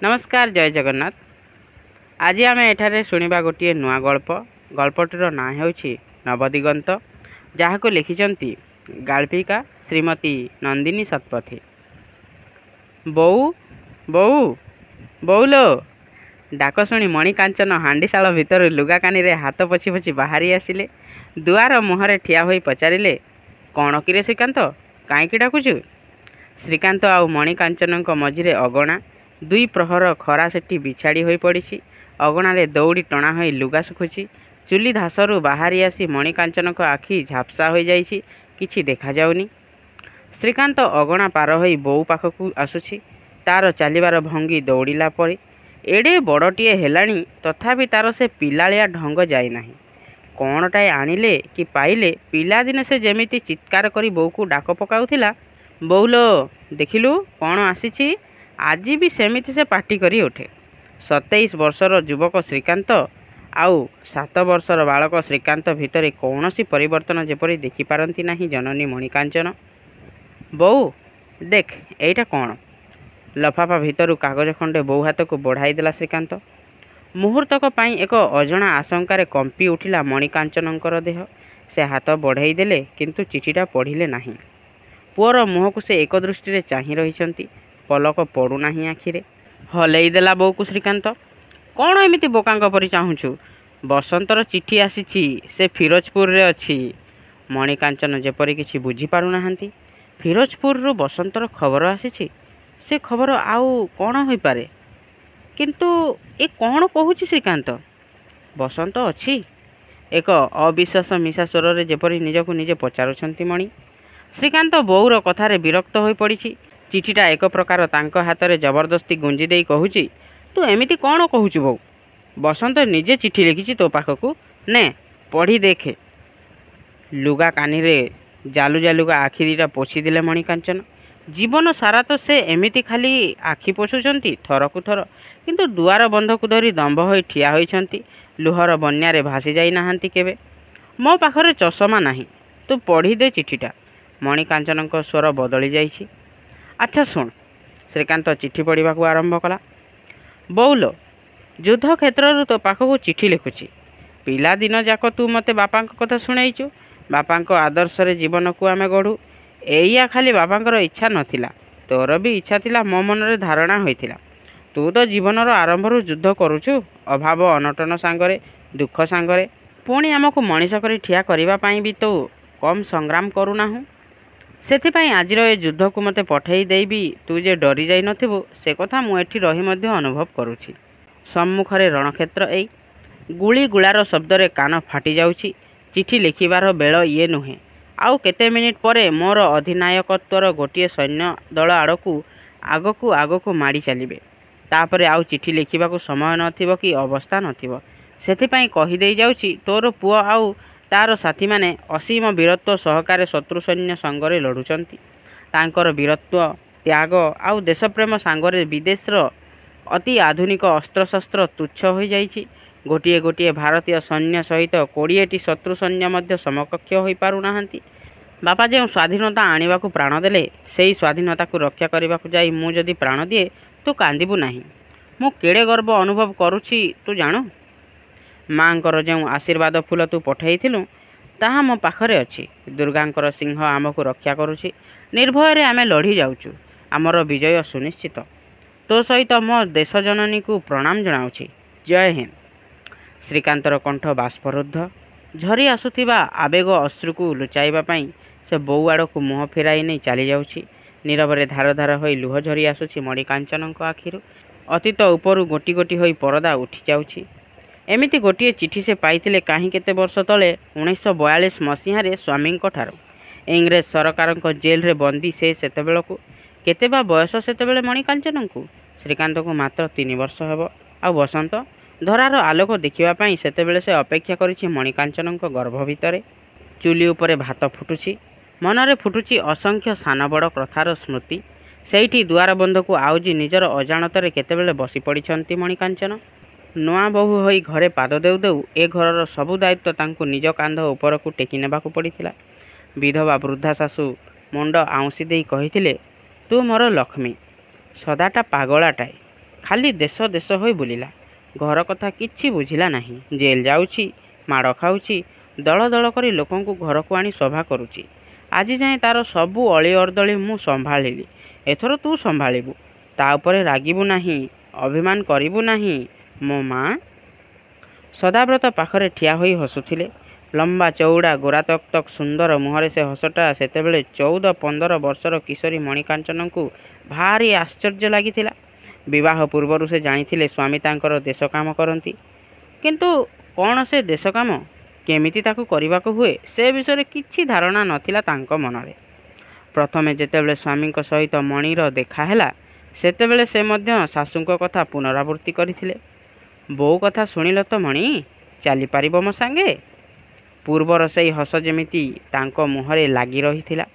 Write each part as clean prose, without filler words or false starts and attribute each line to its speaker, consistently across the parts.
Speaker 1: नमस्कार जय जगन्नाथ। आज आम एठारे शुणा गोटे नुआ गल्पटर ना होछि नवदिगंत, जहाँ को लिखिछंती गाल्पिका श्रीमती नंदिनी शतपथी। बोऊ बोऊ बोउलो डाक शुणी मणिकांचन हांडीशाल भितर लुगा कानी रे हाथ पछि पछि बाहरी आसिले। दुआर मुहरे ठिया होई पचारिले, कौन किरे श्रीकांत, काईकि डाकुचु? श्रीकांत आउ मणिकांचनक मझिरे अगणा। दुई प्रहर खरा सेठी बिछाड़ी होई पड़ी। अगणारे दौड़ी टणा होई लुगा सुखुची। चुली धासरू बाहरी आसी मणिकांचनक आखि झापसा हो जाइछि, किछि देखा जाउनी। श्रीकांत अगणा पार होई बोऊ पाखकु आसुछि। तार चलिबार भंगी दौड़िला परे। एडे बड़टिए हेलाणी, तथापि तार से पिलालिया ढंग जाई नाही। कौनटाए आनिले कि पाइले, पिलादिने से जेमिति चित्कार करी बोऊ को डाक पकाउथिला, बोउलो देखिलु कौन आसीछि। आज भी सेमिति से पार्टी करी उठे। 27 वर्षर युवक श्रीकांत आउ 7 वर्षर बालक श्रीकांत भितर कौनसी परिवर्तन जेपरी देखिपारती नहीं जननी मणिकांचन। बोऊ देख एटा कौन? लफाफा भितर कागज खंडे बोऊ हाथ को बढ़ाई देला श्रीकांत। मुहूर्तक पाई एक अजणा आशंकार कंपी उठिला मणिकांचनकर देह। से हाथ बढ़ाई देले, किंतु चिठीटा पढ़िले नहीं। पुअर मुह को से एक दृष्टि चाही रहिछंती। पलक पड़ूना आखिरे। हलई देला बोऊ को श्रीकांत। कौन एमिति बोकांक परि चाहुछु? बसंतर चिठी आसीछि, से फिरोजपुर रे अछि। मणिकांचन जेपरि किछि बुझी पारु नाहांती। फिरोजपुर रु बसंतर खबर आसीछि। से खबर आउ कौन होई पारे? किंतु ए कौन कहूछि श्रीकांत? बसंत अछि? एक अविश्वास मिशा स्वर रे जेपरि निजको निजे पचारुछंती मणि। श्रीकांत बोऊर कथारे विरक्त होई पड़िछि। चिठीटा एक प्रकार तांको हाथ में जबरदस्ती गुंजी दे कहूची, तू एमिति कौन कहूचु बोऊ? बसंत निजे चिठी लिखिछि तो पाखकू, ने पढ़ी देखे। लुगा कानी रे जालु जालुगा आखि दीटा पोछि दिले मणिकांचन। जीवन सारा तो से एमिति खाली आखि पोछुछंती थरकू थर, किंतु दुआर बंध को धरी दंभ होई ठिया होइछंती। लुहर बन्यारे भासी जाई नाहांती केबे। मो पाखरे चषमा नाही, तू पढ़ी दे चिठीटा। मणिकांचनक स्वर बदली जाइछि। अच्छा शुण। श्रीकांत चिठी पढ़ा आरंभ कला। बोउलो युद्ध क्षेत्र तो पाखक चिठी लिखुची। पिला दिन जाक तू मते बापा कथा शुणाइचु। बापा आदर्श रे जीवन को आमे गढ़ू। एया खाली बापांकर इच्छा नथिला, तोर भी इच्छा थिला, मो मन रे धारणा होइथिला। तू तो जीवनर आरंभरू युद्ध करूछु, अभाव अनटन सांगरे, दुख सांगरे। पुणी आमको मनीष करी ठिया करिबा पाई भी तो कम संग्राम करूनाहु। सेथिपाई आजिर ए युद्ध को मते पठेई देबी, तू जे डरी जाई नथिबु से कथा मु एठी रही मध्य अनुभव करूछि। सम्मुखरे रणक्षेत्र एई। गुली गुलार शब्द रे कान फाटी जाउछि। चिठी लिखिबार बेल ये नुहे। आउ केते मिनिट परे मोर अधिनायकत्वर गोटिए सैन्य दल आड़कू आगकू आगकू माड़ी चलिबे। तापरे आउ चिठी लिखिबाकू समय नथिबो कि अवस्था नथिबो। सेथिपाई कहि देई जाउछि, तोर पुओ आउ तार साथी माने असीम वीरत्व सहकारे शत्रु सैन्य संगरे लड़ुचंती। तांकर वीरत्व त्याग आउ देशप्रेम सांगरे विदेशर अति आधुनिक अस्त्रशस्त्र तुच्छ हो जाइछि। गोटिए गोटिए भारतीय सैन्य सहित 20टी शत्रु सैन्य मध्य समकक्ष होई पारु नाहांती। बापा जो स्वाधीनता आनिबाकू प्राण देले, सेई स्वाधीनता को रक्षा करिबाकू जाई मु जदि प्राण दिए, तू कांदिबू नाही। मु केड़े गर्व अनुभव करूछि तू जानु। मांकर जो आशीर्वाद फूल तू पठेइथिलु, ताहा मो पाखरे अछि। दुर्गांकर सिंह आमको रक्षा करुछि। निर्भय रे आमे लढ़ी जाउछु। आमर विजय सुनिश्चित। तो सहित मो देश जननी को प्रणाम जनाउछि। जय हिंद। श्रीकांतर कंठ बाष्परुद्ध। झरी आसुथिबा आवेग अश्रु को लुचाइबा पाई से बोऊ आड़ को मुह फेराई नहीं चली जाउछि। नीरवरे धार धार होई लुह झरी आसुछि मणिकांचनक आखिरु। अतीत उपरु गोटी गोटी होई परदा उठी जाउछि। एमिति गोटिए चिठी से पाइथिले काहीं केते वर्ष तले 1942 मसीह स्वामी ठारो। इंग्रेज सरकार जेल रे बंदी से सेतेबेलकू। केते बा बयस सेतेबेले मणिकांचन को? श्रीकांत को मात्र 3 वर्ष हेब। आ बसंत धरार आलोक देखिबा पाई सेतेबेले से अपेक्षा करिछि मणिकांचनक गर्भ भितरे। चुली उपरे भात फुटुछि। मनरे फुटुछि असंख्य सान बड़ कथार स्मृति। सेठी दुआर बंध को आउजी निजर अजाणतरे केतेबेले बसी पड़िछंती मणिकांचन। नुआ बहु होई घरे पाद देउ देउ ए घरर सबु दायित्व तांको निज कांध उपरकू टेकी नेबाकू पड़िथिला। विधवा वृद्धा शाशु मुंड आउंसी देई कहिथिले, तू मोर लक्ष्मी, सदाटा पागलाटाए, ଖାଲି ଦେଶ ଦେଶ ହୋଇ ବୁଲିଲା। ଘର କଥା କିଛି ବୁଝିଲା ନାହିଁ। ଜେଲ୍ ଯାଉଛି, ମାଡ଼ ଖାଉଛି, ଦଳ ଦଳ କରି ଲୋକଙ୍କୁ ଘରକୁ ଆଣି ସଭା କରୁଛି। ଆଜି ଯାଏଁ ତାର ସବୁ ଅଳି ଅର୍ଦଳି ମୁଁ ସମ୍ଭାଳିଲି, ଏଥର ତୁ ସମ୍ଭାଳିବୁ। ତା ଉପରେ ରାଗିବୁ ନାହିଁ, ଅଭିମାନ କରିବୁ ନାହିଁ ମୋ ମା। ସଦାବ୍ରତ ପାଖରେ ଠିଆ ହୋଇ ହସୁଥିଲେ। ଲମ୍ବା ଚଉଡ଼ା ଗୋରା ତକ୍ ତକ୍ ସୁନ୍ଦର ମୁହଁରେ ସେ ହସଟା ସେତେବେଳେ 14-15 ବର୍ଷର କିଶୋରୀ ମଣିକାଞ୍ଚନଙ୍କୁ ଭାରି ଆଶ୍ଚର୍ଯ୍ୟ ଲାଗିଥିଲା। ବିବାହ ପୂର୍ବରୁ ସେ ଜାଣିଥିଲେ ସ୍ୱାମୀ ତାଙ୍କର ଦେଶ କାମ କରନ୍ତି, କିନ୍ତୁ କ'ଣ ସେ ଦେଶ କାମ, କେମିତି ତାକୁ କରିବାକୁ ହୁଏ ସେ ବିଷୟରେ କିଛି ଧାରଣା ନଥିଲା ତାଙ୍କ ମନରେ। ପ୍ରଥମେ ଯେତେବେଳେ ସ୍ୱାମୀଙ୍କ ସହିତ ମଣିର ଦେଖା ହେଲା, ସେତେବେଳେ ସେ ମଧ୍ୟ ଶାଶୁଙ୍କ କଥା ପୁନରାବୃତ୍ତି କରିଥିଲେ। ବୋଉ କଥା ଶୁଣିଲ ତ ମଣି, ଚାଲିପାରିବ ମୋ ସାଙ୍ଗେ? ପୂର୍ବର ସେଇ ହସ ଯେମିତି ତାଙ୍କ ମୁହଁରେ ଲାଗି ରହିଥିଲା।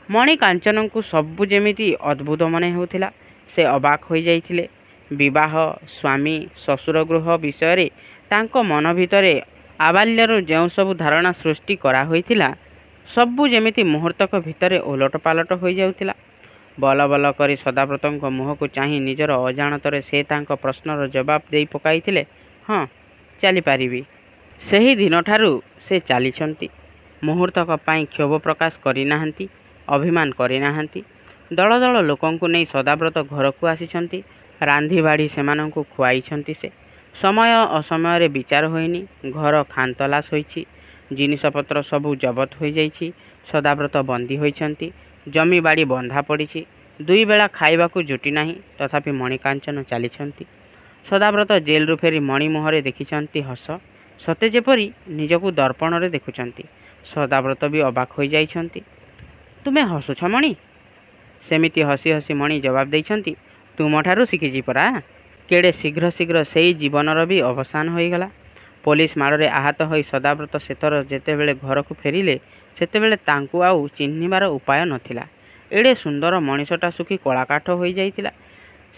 Speaker 1: ମଣିକାଞ୍ଚନଙ୍କୁ ସବୁ ଯେମିତି ଅଦ୍ଭୁତ ମନେ ହେଉଥିଲା। ସେ ଅବାକ୍ ହୋଇଯାଇଥିଲେ। ବିବାହ, ସ୍ୱାମୀ, ଶ୍ୱଶୁରଗୃହ ବିଷୟରେ ତାଙ୍କ ମନ ଭିତରେ ଆବାଲ୍ୟରୁ ଯେଉଁ ସବୁ ଧାରଣା ସୃଷ୍ଟି କରାହୋଇଥିଲା, ସବୁ ଯେମିତି ମୁହୂର୍ତ୍ତକ ଭିତରେ ଓଲଟ ପାଲଟ ହୋଇଯାଉଥିଲା। ବଲ ବଲ କରି ସଦାବ୍ରତଙ୍କ ମୁହଁକୁ ଚାହିଁ ନିଜର ଅଜାଣତରେ ସେ ତାଙ୍କ ପ୍ରଶ୍ନର ଜବାବ ଦେଇ ପକାଇଥିଲେ, ହଁ, ଚାଲିପାରିବି। ସେହି ଦିନଠାରୁ ସେ ଚାଲିଛନ୍ତି। ମୁହୂର୍ତ୍ତକ ପାଇଁ କ୍ଷୋଭ ପ୍ରକାଶ କରିନାହାନ୍ତି, ଅଭିମାନ କରିନାହାନ୍ତି। ଦଳ ଦଳ ଲୋକଙ୍କୁ ନେଇ ସଦାବ୍ରତ ଘରକୁ ଆସିଛନ୍ତି। ରାନ୍ଧି ବାଢ଼ି ସେମାନଙ୍କୁ ଖୁଆଇଛନ୍ତି ସେ। ସମୟ ଅସମୟରେ ବିଚାର ହୋଇନି। ଘର ଖାନତଲାସ ହୋଇଛି। ଜିନିଷପତ୍ର ସବୁ ଜବତ ହୋଇଯାଇଛି। ସଦାବ୍ରତ ବନ୍ଦୀ ହୋଇଛନ୍ତି। ଜମି ବାଡ଼ି ବନ୍ଧା ପଡ଼ିଛି। 2 ବେଳା ଖାଇବାକୁ ଜୁଟି ନାହିଁ, ତଥାପି ମଣିକାଞ୍ଚନ ଚାଲିଛନ୍ତି। ସଦାବ୍ରତ ଜେଲରୁ ଫେରି ମଣି ମୁହଁରେ ଦେଖିଛନ୍ତି ହସ, ସତେ ଯେପରି ନିଜକୁ ଦର୍ପଣରେ ଦେଖୁଛନ୍ତି। ସଦାବ୍ରତ ବି ଅବାକ୍ ହୋଇଯାଇଛନ୍ତି। ତୁମେ ହସୁଛ ମଣି? ସେମିତି ହସି ହସି ମଣି ଜବାବ ଦେଇଛନ୍ତି, ତୁମଠାରୁ ଶିଖିଛି ପରା। କେଡ଼େ ଶୀଘ୍ର ଶୀଘ୍ର ସେଇ ଜୀବନର ବି ଅବସାନ ହୋଇଗଲା। ପୋଲିସ ମାଡ଼ରେ ଆହତ ହୋଇ ସଦାବ୍ରତ ସେଥର ଯେତେବେଳେ ଘରକୁ ଫେରିଲେ, ସେତେବେଳେ ତାଙ୍କୁ ଆଉ ଚିହ୍ନିବାର ଉପାୟ ନଥିଲା। ଏଡ଼େ ସୁନ୍ଦର ମଣିଷଟା ଶୁଖି କଳାକାଠ ହୋଇଯାଇଥିଲା।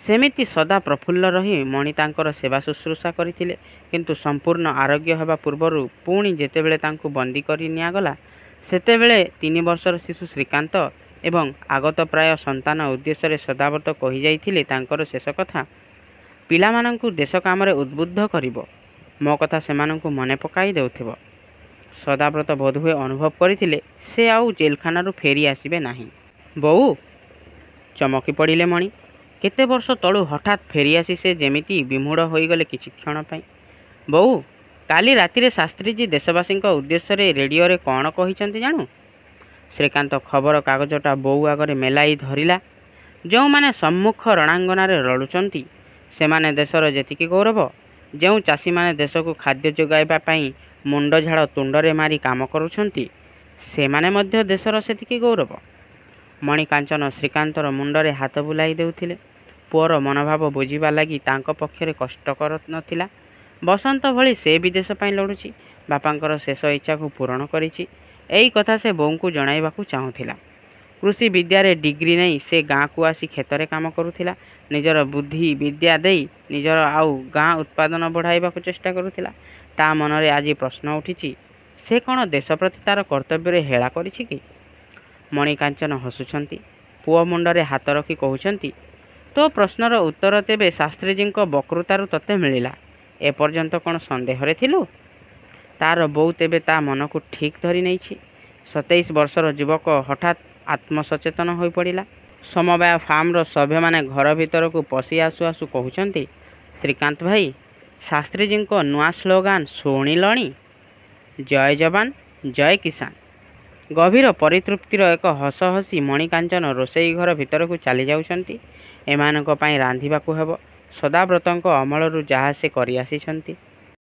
Speaker 1: ସେମିତି ସଦା ପ୍ରଫୁଲ୍ଲ ରହି ମଣି ତାଙ୍କର ସେବା ଶୁଶ୍ରୂଷା କରିଥିଲେ। କିନ୍ତୁ ସମ୍ପୂର୍ଣ୍ଣ ଆରୋଗ୍ୟ ହେବା ପୂର୍ବରୁ ପୁଣି ଯେତେବେଳେ ତାଙ୍କୁ ବନ୍ଦୀ କରି ନିଆଗଲା, ସେତେବେଳେ 3 ବର୍ଷର ଶିଶୁ ଶ୍ରୀକାନ୍ତ ଏବଂ ଆଗତ ପ୍ରାୟ ସନ୍ତାନ ଉଦ୍ଦେଶ୍ୟରେ ସଦାବ୍ରତ କହିଯାଇଥିଲେ ତାଙ୍କର ଶେଷ କଥା, ପିଲାମାନଙ୍କୁ ଦେଶ କାମରେ ଉଦ୍ବୁଦ୍ଧ କରିବ, ମୋ କଥା ସେମାନଙ୍କୁ ମନେ ପକାଇ ଦେଉଥିବ। ସଦାବ୍ରତ ବୋଧହୁଏ ଅନୁଭବ କରିଥିଲେ ସେ ଆଉ ଜେଲଖାନାରୁ ଫେରି ଆସିବେ ନାହିଁ। ବୋଉ, ଚମକି ପଡ଼ିଲେ ମଣି। କେତେ ବର୍ଷ ତଳୁ ହଠାତ୍ ଫେରିଆସି ସେ ଯେମିତି ବିମୂଢ଼ ହୋଇଗଲେ କିଛି କ୍ଷଣ ପାଇଁ। ବୋଉ, କାଲି ରାତିରେ ଶାସ୍ତ୍ରୀଜୀ ଦେଶବାସୀଙ୍କ ଉଦ୍ଦେଶ୍ୟରେ ରେଡ଼ିଓରେ କ'ଣ କହିଛନ୍ତି ଜାଣୁ? ଶ୍ରୀକାନ୍ତ ଖବର କାଗଜଟା ବୋଉ ଆଗରେ ମେଲାଇ ଧରିଲା। ଯେଉଁମାନେ ସମ୍ମୁଖ ରଣାଙ୍ଗନାରେ ଲଢ଼ୁଛନ୍ତି, ସେମାନେ ଦେଶର ଯେତିକି ଗୌରବ, ଯେଉଁ ଚାଷୀମାନେ ଦେଶକୁ ଖାଦ୍ୟ ଯୋଗାଇବା ପାଇଁ ମୁଣ୍ଡଝାଳ ତୁଣ୍ଡରେ ମାରି କାମ କରୁଛନ୍ତି, ସେମାନେ ମଧ୍ୟ ଦେଶର ସେତିକି ଗୌରବ। ମଣିକାଞ୍ଚନ ଶ୍ରୀକାନ୍ତର ମୁଣ୍ଡରେ ହାତ ବୁଲାଇ ଦେଉଥିଲେ। ପୁଅର ମନୋଭାବ ବୁଝିବା ଲାଗି ତାଙ୍କ ପକ୍ଷରେ କଷ୍ଟକର ନଥିଲା। ବସନ୍ତ ଭଳି ସେ ବିଦେଶ ପାଇଁ ଲଢ଼ୁଛି, ବାପାଙ୍କର ଶେଷ ଇଚ୍ଛାକୁ ପୂରଣ କରିଛି, ଏଇ କଥା ସେ ବୋଉଙ୍କୁ ଜଣାଇବାକୁ ଚାହୁଁଥିଲା। କୃଷି ବିଦ୍ୟାରେ ଡିଗ୍ରୀ ନେଇ ସେ ଗାଁକୁ ଆସି କ୍ଷେତରେ କାମ କରୁଥିଲା। ନିଜର ବୁଦ୍ଧି ବିଦ୍ୟା ଦେଇ ନିଜର ଆଉ ଗାଁ ଉତ୍ପାଦନ ବଢ଼ାଇବାକୁ ଚେଷ୍ଟା କରୁଥିଲା। ତା ମନରେ ଆଜି ପ୍ରଶ୍ନ ଉଠିଛି, ସେ କ'ଣ ଦେଶ ପ୍ରତି ତାର କର୍ତ୍ତବ୍ୟରେ ହେଳା କରିଛି କି? ମଣିକାଞ୍ଚନ ହସୁଛନ୍ତି। ପୁଅ ମୁଣ୍ଡରେ ହାତ ରଖି କହୁଛନ୍ତି, ତୋ ପ୍ରଶ୍ନର ଉତ୍ତର ତେବେ ଶାସ୍ତ୍ରୀଜୀଙ୍କ ବକ୍ତୃତାରୁ ତତେ ମିଳିଲା। ଏପର୍ଯ୍ୟନ୍ତ କ'ଣ ସନ୍ଦେହରେ ଥିଲୁ? ତାର ବୋଉ ତେବେ ତା ମନକୁ ଠିକ୍ ଧରି ନେଇଛି। 27 ବର୍ଷର ଯୁବକ ହଠାତ୍ ଆତ୍ମସଚେତନ ହୋଇପଡ଼ିଲା। ସମବାୟ ଫାର୍ମର ସଭ୍ୟମାନେ ଘର ଭିତରକୁ ପଶି ଆସୁ ଆସୁ କହୁଛନ୍ତି, ଶ୍ରୀକାନ୍ତ ଭାଇ, ଶାସ୍ତ୍ରୀଜୀଙ୍କ ନୂଆ ସ୍ଲୋଗାନ ଶୁଣିଲଣି? ଜୟ ଯବାନ, ଜୟ କିଷାନ। ଗଭୀର ପରିତୃପ୍ତିର ଏକ ହସ ହସି ମଣିକାଞ୍ଚନ ରୋଷେଇ ଘର ଭିତରକୁ ଚାଲି ଯାଉଛନ୍ତି। ଏମାନଙ୍କ ପାଇଁ ରାନ୍ଧିବାକୁ ହେବ। ସଦାବ୍ରତଙ୍କ ଅମଳରୁ ଯାହା ସେ କରିଆସିଛନ୍ତି।